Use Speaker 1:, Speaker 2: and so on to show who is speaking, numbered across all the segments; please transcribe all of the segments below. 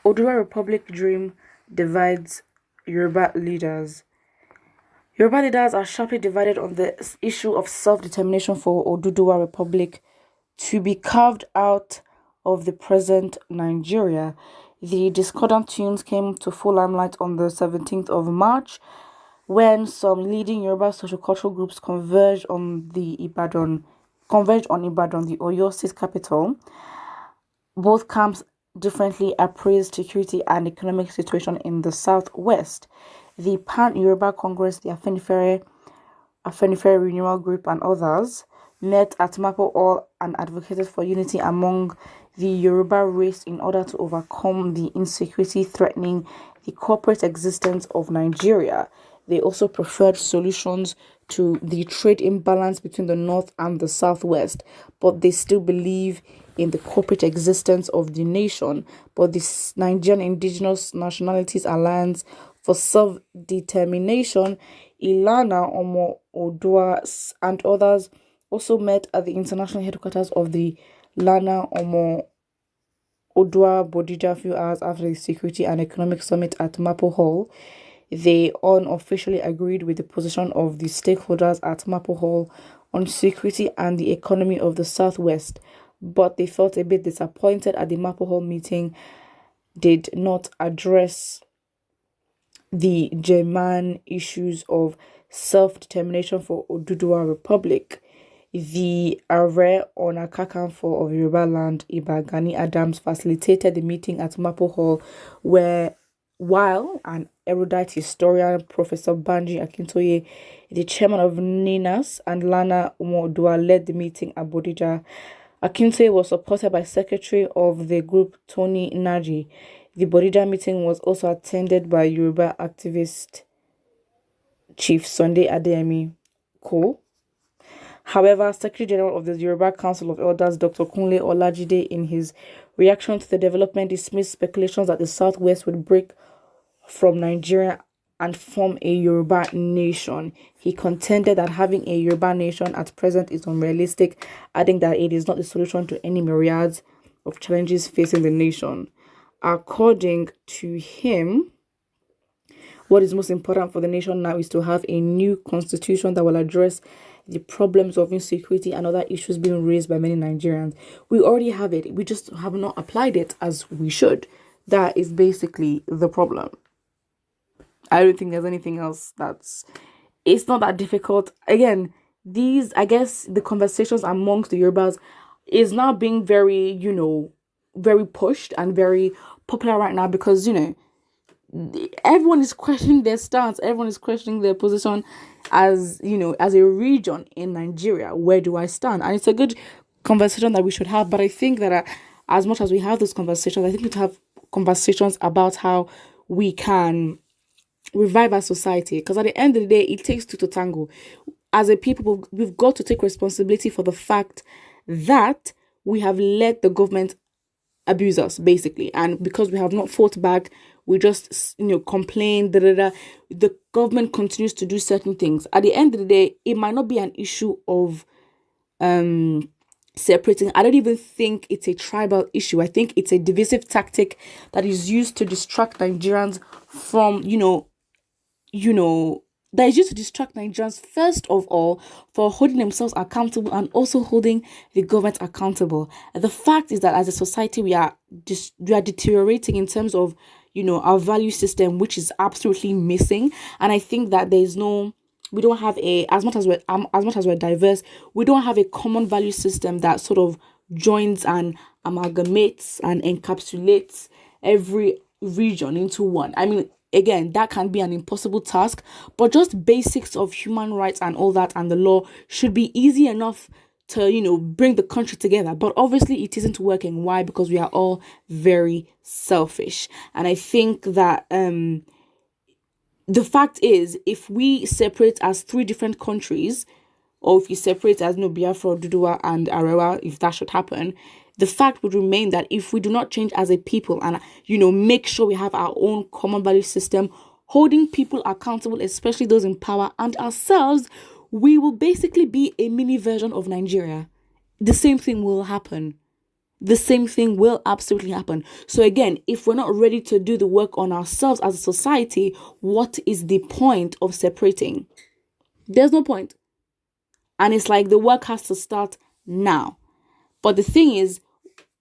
Speaker 1: Oduduwa Republic dream divides Yoruba leaders. Yoruba leaders are sharply divided on the issue of self-determination for Oduduwa Republic to be carved out of the present Nigeria. The discordant tunes came to full limelight on the 17th of March when some leading Yoruba social-cultural groups converged on Ibadan, the Oyo state capital. Both camps differently appraised security and economic situation in the southwest. The Pan-Yoruba Congress, the Afenifere Renewal Group, and others met at Mapo Hall and advocated for unity among the Yoruba race in order to overcome the insecurity threatening the corporate existence of Nigeria. They also preferred solutions to the trade imbalance between the North and the Southwest, but they still believe in the corporate existence of the nation. But the Nigerian Indigenous Nationalities Alliance for Self-Determination, Ilana Omo Odua, and others also met at the international headquarters of the Lana Omo Odua Bodija a few hours after the Security and Economic Summit at Mapo Hall. They unofficially agreed with the position of the stakeholders at Mapo Hall on security and the economy of the Southwest, but they felt a bit disappointed at the Mapo Hall meeting did not address the german issues of self-determination for Oduduwa Republic. The Ààrẹ Ọ̀nà Kakanfò of Yoruba land, Ìbà Gani Adams, facilitated the meeting at Mapo Hall, while an erudite historian, Professor Banji Akintoye, the chairman of NINAS, and Lana Umodua led the meeting at Bodija. Akintoye was supported by Secretary of the group, Tony Naji. The Bodija meeting was also attended by Yoruba activist Chief Sunday Adeyemi Ko. However, Secretary General of the Yoruba Council of Elders, Dr. Kunle Olajide, in his reaction to the development, dismissed speculations that the Southwest would break from Nigeria and form a Yoruba nation. He contended that having a Yoruba nation at present is unrealistic, adding that it is not the solution to any myriads of challenges facing the nation. According to him, what is most important for the nation now is to have a new constitution that will address the problems of insecurity and other issues being raised by many Nigerians. We already have it. We just have not applied it as we should. That is basically the problem. I don't think there's anything else it's not that difficult. Again, I guess the conversations amongst the Yorubas is now being very, very pushed and very popular right now because, everyone is questioning their stance. Everyone is questioning their position as a region in Nigeria. Where do I stand? And it's a good conversation that we should have. But I think that as much as we have those conversations, I think we should have conversations about how we can revive our society. Because at the end of the day, it takes two to tango. As a people, we've got to take responsibility for the fact that we have let the government abuse us, basically. And because we have not fought back, we just, complain, the government continues to do certain things. At the end of the day, it might not be an issue of separating. I don't even think it's a tribal issue. I think it's a divisive tactic that is used to distract Nigerians from, that is used to distract Nigerians, first of all, for holding themselves accountable and also holding the government accountable. The fact is that as a society, we are deteriorating in terms of, our value system, which is absolutely missing. And I think that we don't have as much as we're diverse, we don't have a common value system that sort of joins and amalgamates and encapsulates every region into one. I mean, again, that can be an impossible task, but just basics of human rights and all that and the law should be easy enough to, bring the country together. But obviously it isn't working. Why? Because we are all very selfish. And I think that the fact is, if we separate as three different countries, or if you separate as Biafra, Oduduwa, and Arewa, if that should happen, the fact would remain that if we do not change as a people and, make sure we have our own common value system, holding people accountable, especially those in power and ourselves, we will basically be a mini version of Nigeria. The same thing will happen. the same thing will absolutely happen. So again, if we're not ready to do the work on ourselves as a society, what is the point of separating? There's no point. And it's like the work has to start now. But the thing is,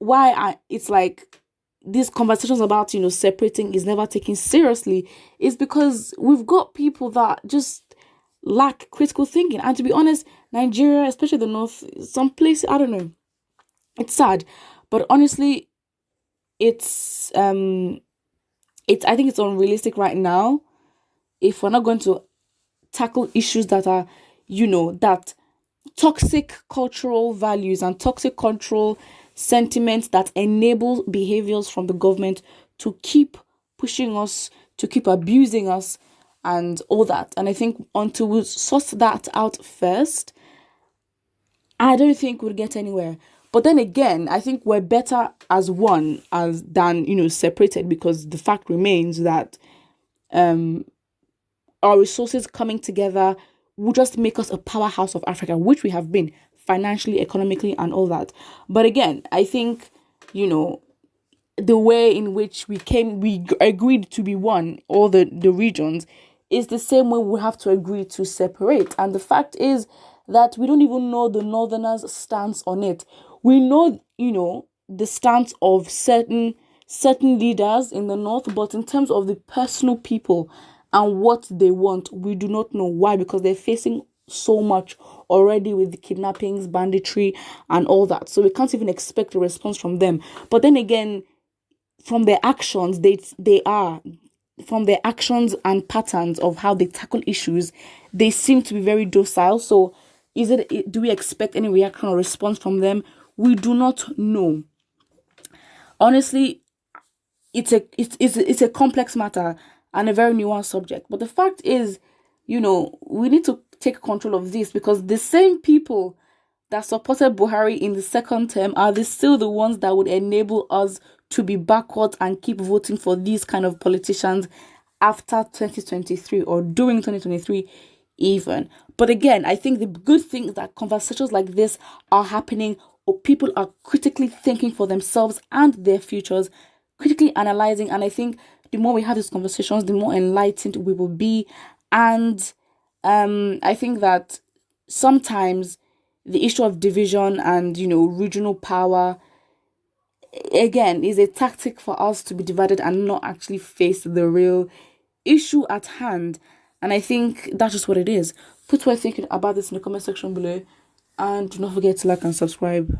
Speaker 1: it's like these conversations about, separating is never taken seriously is because we've got people that just lack critical thinking. And to be honest, Nigeria, especially the north, some places, I don't know, it's sad, but honestly, it's I think it's unrealistic right now if we're not going to tackle issues that are, that toxic cultural values and toxic cultural sentiments that enable behaviors from the government to keep pushing us, to keep abusing us, and all that. And I think until we sort that out first, I don't think we'll get anywhere. But then again, I think we're better as one as than separated, because the fact remains that our resources coming together will just make us a powerhouse of Africa, which we have been financially, economically, and all that. But again, I think, the way in which we agreed to be one, all the regions, is the same way we have to agree to separate. And the fact is that we don't even know the Northerners' stance on it. We know, the stance of certain leaders in the North, but in terms of the personal people and what they want, we do not know. Why? Because they're facing so much already with the kidnappings, banditry, and all that. So we can't even expect a response from them. But then again, from their actions, from their actions and patterns of how they tackle issues, they seem to be very docile. So do we expect any reaction or response from them? We do not know. Honestly, it's a complex matter and a very nuanced subject. But the fact is, we need to take control of this, because the same people that supported Buhari in the second term are still the ones that would enable us to be backwards and keep voting for these kind of politicians after 2023 or during 2023 even. But again, I think the good thing is that conversations like this are happening, or people are critically thinking for themselves and their futures, critically analyzing. And I think the more we have these conversations, the more enlightened we will be. And I think that sometimes the issue of division and regional power, again, is a tactic for us to be divided and not actually face the real issue at hand. And I think that's just what it is. Put what you're thinking about this in the comment section below, and do not forget to like and subscribe.